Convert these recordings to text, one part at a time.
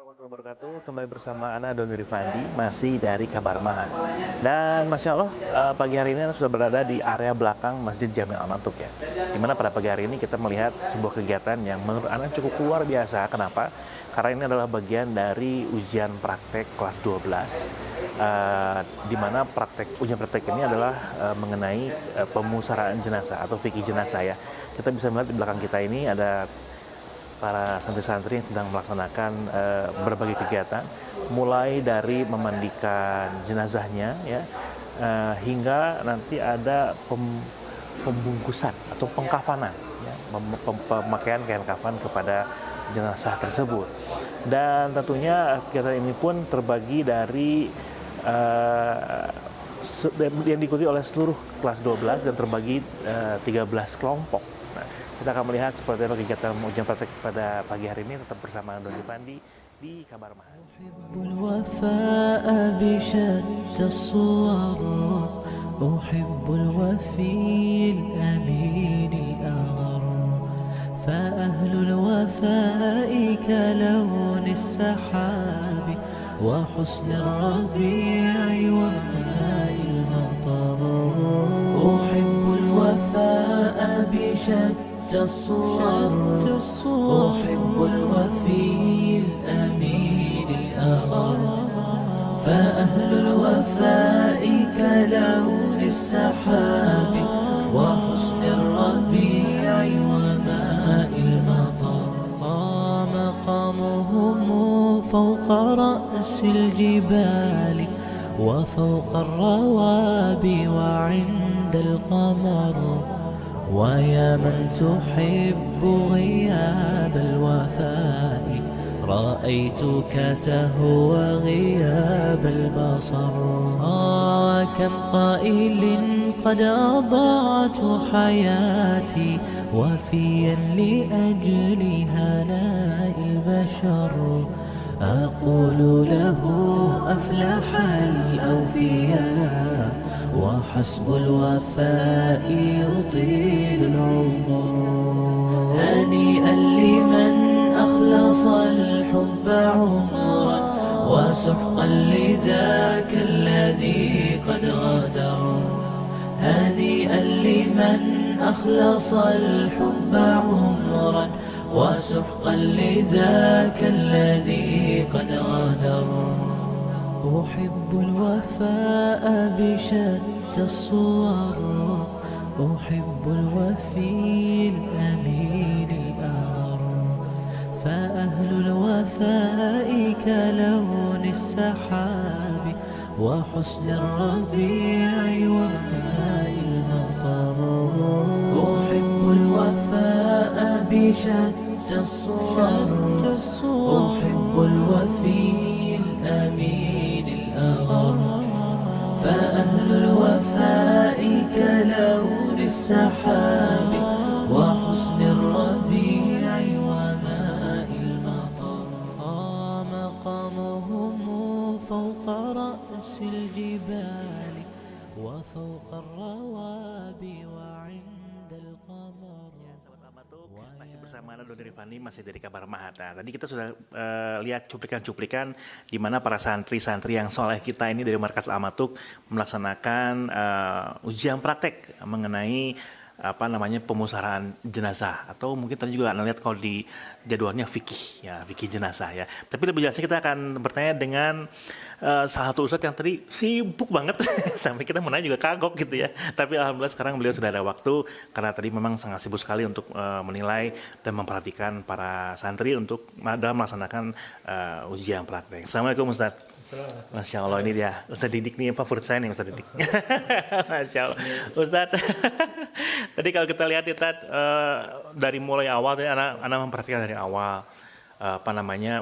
warahmatullahi wabarakatuh. Kembali bersama Ana Doni Rifandi, masih dari Kabar Mahat. Dan Masya Allah, pagi hari ini Ana sudah berada di area belakang Masjid Jami Al-Mantuk ya. Dimana pada pagi hari ini kita melihat sebuah kegiatan yang menurut Ana cukup luar biasa. Kenapa? Karena ini adalah bagian dari ujian praktek kelas 12. Di mana ujian praktek ini adalah mengenai pemusaraan jenazah atau fikih jenazah ya. Kita bisa melihat di belakang kita ini ada para santri-santri yang sedang melaksanakan berbagai kegiatan, mulai dari memandikan jenazahnya ya, hingga nanti ada pembungkusan atau pengkafanan, ya, pemakaian kain kafan kepada jenazah tersebut. Dan tentunya kegiatan ini pun terbagi dari yang diikuti oleh seluruh kelas 12 dan terbagi 13 kelompok. Kita akan melihat seperti apa kegiatan ujian praktek pada pagi hari ini. Tetap bersama Doni Pandi di Kabar Mahat. أحب الوفي الأمين الأغر فأهل الوفاء كلون السحاب وحسن الربيع وماء المطر أحب الوفاء بشتى الصور أحب الوفي الأمين الأغر فأهل الوفاء كلون السحاب وحسن الربيع وماء المطر مقامهم فوق رأس الجبال وفوق الروابي وعند القمر ويا من تحب غياب الوفاء رأيتك تهوى غياب البصر كم قائل قد أضعت حياتي وفيا لأجل هناء البشر أقول له أفلح الأوفياء وحسب الوفاء يطيل العمر هنيئا لمن أخلص الحب عمرا وسحقا لذاك الذي قد غدر هنيئا لمن أخلص الحب عمرا وسحقا لذاك الذي قد غدر أحب الوفاء بشتى الصور أحب الوفي الأمين الأغر فأهل الوفاء كلون السحاب وحسن الربيع وماء المطر أحب الوفاء بشتى الصور أحب الوفي الأمين الأغر فأهل الوفاء كلون السحاب وحسن الربيع وماء المطر مقامهم فوق رأس الجبال وفوق الروابي وعند القمر. Masih bersama Ana Doni Rifandi, masih dari Kabar Mahat. Nah, tadi kita sudah lihat cuplikan-cuplikan di mana para santri-santri yang soleh kita ini dari Markas Al-Mantuk melaksanakan ujian praktek mengenai pemusaraan jenazah, atau mungkin tadi juga Anda lihat kalau di jadwalnya fikih jenazah ya. Tapi lebih jelasnya kita akan bertanya dengan salah satu ustadz yang tadi sibuk banget sampai kita menanya juga kagok gitu ya. Tapi alhamdulillah sekarang beliau sudah ada waktu, karena tadi memang sangat sibuk sekali untuk menilai dan memperhatikan para santri untuk dalam melaksanakan ujian praktek. Assalamualaikum Ustadz. Masya Allah, ini dia Ustadz Didik nih, favorit saya nih Ustadz Didik. Masya Allah Ustadz. Tadi kalau kita lihat Ustadz, dari mulai awal tadi anak memperhatikan dari awal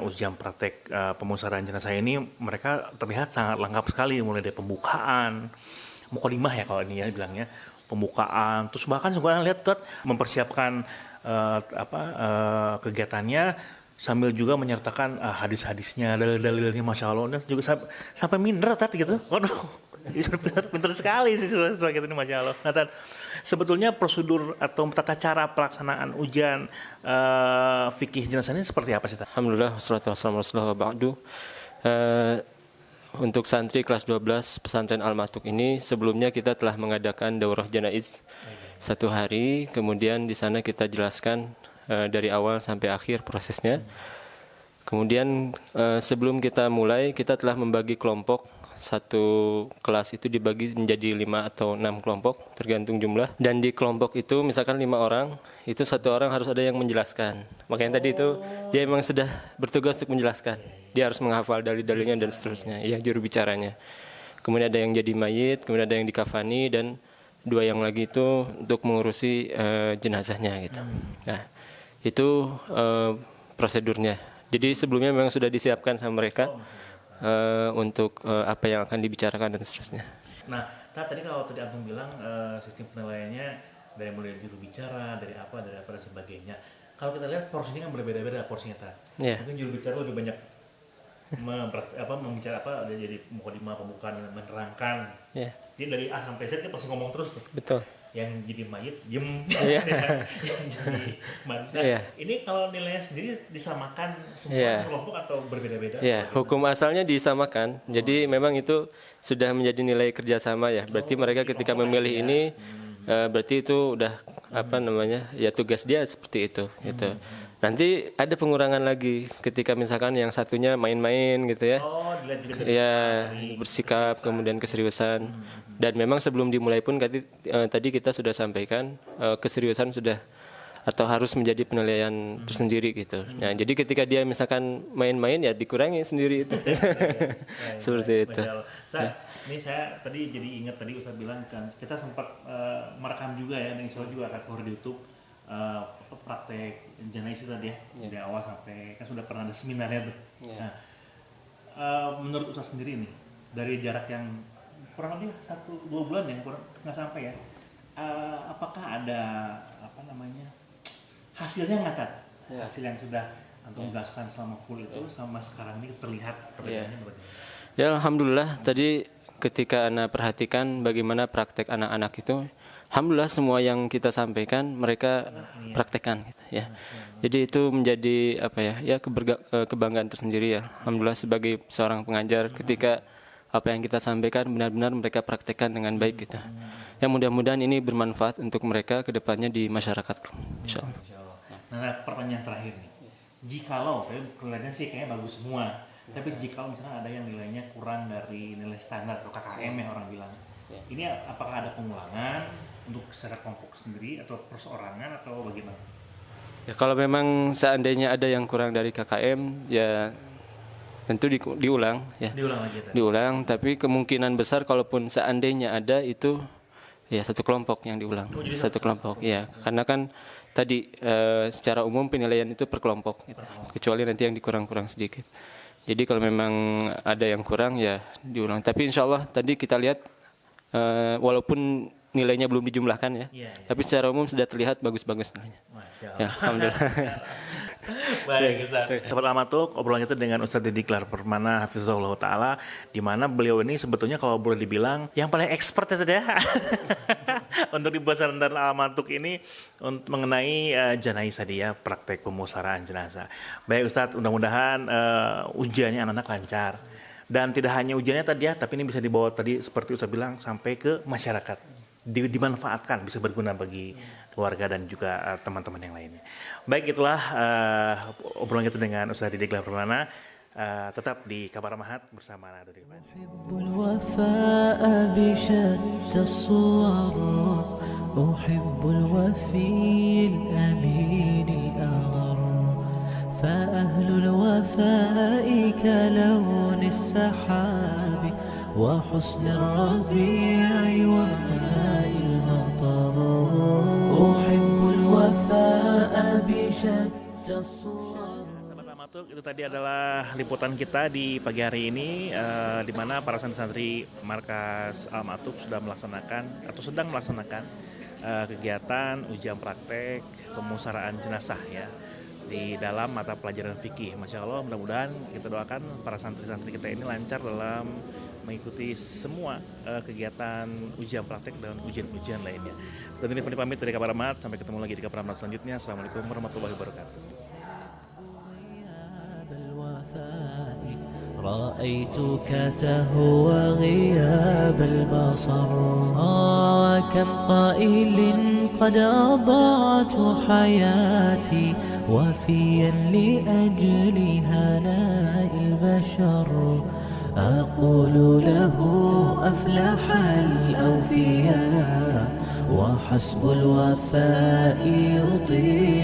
ujian praktek pemusaraan jenazah ini, mereka terlihat sangat lengkap sekali, mulai dari pembukaan, mukadimah ya kalau ini ya bilangnya, pembukaan, terus bahkan juga lihat Ustadz mempersiapkan kegiatannya sambil juga menyertakan hadis-hadisnya, dalil-dalilnya, Masya Allah, dan juga sampai minder tadi gitu. Waduh, Pinter sekali sih siswa kita ini, Masya Allah. Nah, Tan, sebetulnya prosedur atau tata cara pelaksanaan ujian fikih jenazah ini seperti apa sih, Tan? Alhamdulillah, wassalatu wassalamu ala rasulillah wa ba'du. Untuk santri kelas 12 pesantren Al-Matuk ini sebelumnya kita telah mengadakan daurah janaiz 1 hari, kemudian di sana kita jelaskan dari awal sampai akhir prosesnya. Kemudian sebelum kita mulai, kita telah membagi kelompok. Satu kelas itu dibagi menjadi 5 atau 6 kelompok tergantung jumlah, dan di kelompok itu misalkan 5 orang, itu 1 orang harus ada yang menjelaskan. Makanya tadi itu dia memang sudah bertugas untuk menjelaskan, dia harus menghafal dalil-dalilnya dan seterusnya, ya, juru bicaranya. Kemudian ada yang jadi mayit, kemudian ada yang dikafani, dan 2 yang lagi itu untuk mengurusi jenazahnya gitu. Nah, itu prosedurnya. Jadi sebelumnya memang sudah disiapkan sama mereka untuk apa yang akan dibicarakan dan seterusnya. Nah, tadi kalau tadi Antum bilang sistem penilaiannya dari mulai juru bicara, dari apa dan sebagainya. Kalau kita lihat porsinya kan berbeda-beda porsinya, Tan. Yeah. Mungkin juru bicara lebih banyak membicara apa, jadi mukadimah, pembukaan, menerangkan. Yeah. Jadi dari A sampai Z kita pasti ngomong terus tuh. Betul. Yang jadi mayit diem, Yeah. yang jadi nah, Yeah. ini kalau nilainya sendiri disamakan semua Yeah. kelompok atau berbeda-beda? Ya, hukum asalnya disamakan. Jadi memang itu sudah menjadi nilai kerjasama ya. Berarti mereka ketika memilih ini, berarti itu udah apa namanya, ya tugas dia seperti itu. Gitu. Nanti ada pengurangan lagi ketika misalkan yang satunya main-main gitu ya. Oh, dilihat juga Ya, bersikap kemudian keseriusan. Dan memang sebelum dimulai pun tadi kita sudah sampaikan keseriusan sudah atau harus menjadi penilaian tersendiri gitu. Nah, jadi ketika dia misalkan main-main ya dikurangi sendiri itu. Seperti itu. Ustaz, ini saya tadi jadi ingat tadi Ustaz bilang kan kita sempat merekam juga ya, dan insya Allah juga akan keluar di YouTube praktek jenazah tadi ya, dari awal sampai kan sudah pernah ada seminarnya tuh. Nah, menurut Ustaz sendiri nih, dari jarak yang kurang lebih 1-2 bulan ya, kurang nggak sampai ya, apakah ada apa namanya hasilnya nggak, Tat? Hasil yang sudah Antum jelaskan selama full itu sama sekarang ini terlihat perbedaannya berarti? Ya, alhamdulillah tadi ketika Ana perhatikan bagaimana praktek anak-anak itu, alhamdulillah semua yang kita sampaikan mereka praktekkan gitu, ya. Jadi itu menjadi apa ya? Ya kebanggaan tersendiri ya. Alhamdulillah sebagai seorang pengajar ketika apa yang kita sampaikan benar-benar mereka praktekkan dengan baik gitu. Ya, mudah-mudahan ini bermanfaat untuk mereka ke depannya di masyarakat. Insyaallah. Nah, pertanyaan terakhir nih. Jikalau saya kelihatannya sih kayaknya bagus semua. Tapi jika misalnya ada yang nilainya kurang dari nilai standar atau KKM yang orang bilang, ini apakah ada pengulangan untuk secara kelompok sendiri atau perseorangan atau bagaimana? Ya, kalau memang seandainya ada yang kurang dari KKM, ya tentu diulang ya. Diulang lagi tadi. Diulang, tapi kemungkinan besar kalaupun seandainya ada itu ya satu kelompok yang diulang. Satu kelompok ya. Karena kan tadi secara umum penilaian itu per kelompok gitu. Kecuali nanti yang dikurang-kurang sedikit. Jadi kalau memang ada yang kurang ya diulang. Tapi insya Allah tadi kita lihat walaupun nilainya belum dijumlahkan ya, tapi secara umum sudah terlihat bagus-bagus nilainya. Masya Allah. Ya, alhamdulillah. Baik, Ustaz. Sahabat Al-Matuk, obrolan kita dengan Ustaz Didi Klar Permana Hafizahullah Ta'ala, di mana beliau ini sebetulnya kalau boleh dibilang yang paling expert ya tadi ya untuk di pesantren Al-Matuk ini mengenai jenazah tadi ya, praktek pemusaraan jenazah. Baik Ustaz, mudah-mudahan ujiannya anak-anak lancar. Dan tidak hanya ujiannya tadi ya, tapi ini bisa dibawa tadi seperti Ustaz bilang sampai ke masyarakat. Dimanfaatkan, bisa berguna bagi keluarga dan juga teman-teman yang lainnya. Baik, itulah obrolan kita dengan Ustaz Didi Klar Permana. Tetap di Kabar Mahat bersama Nado Rifani. أحب الوفاء بشتى الصور أحب الوفي الأمين الأغر فأهل الوفاء كلون السحاب وحسن الربيع وماء المطر أحب الوفاء بشتى الصور. Sahabat Al-Matuk, itu tadi adalah liputan kita di pagi hari ini, di mana para santri Markas Al-Matuk sudah melaksanakan atau sedang melaksanakan kegiatan ujian praktek pemusaraan jenazah ya di dalam mata pelajaran fikih. Masya Allah, mudah-mudahan kita doakan para santri-santri kita ini lancar dalam mengikuti semua kegiatan ujian praktek dan ujian-ujian lainnya. Dan ini Fani pamit dari Kabar Ahmad, sampai ketemu lagi di Kabar Ahmad selanjutnya. Assalamualaikum warahmatullahi wabarakatuh. رأيتك تهوى غياب البصر كم قائل قد أضعت حياتي وفيا لأجل هناء البشر أقول له أفلح الأوفياء وحسب الوفاء يطيل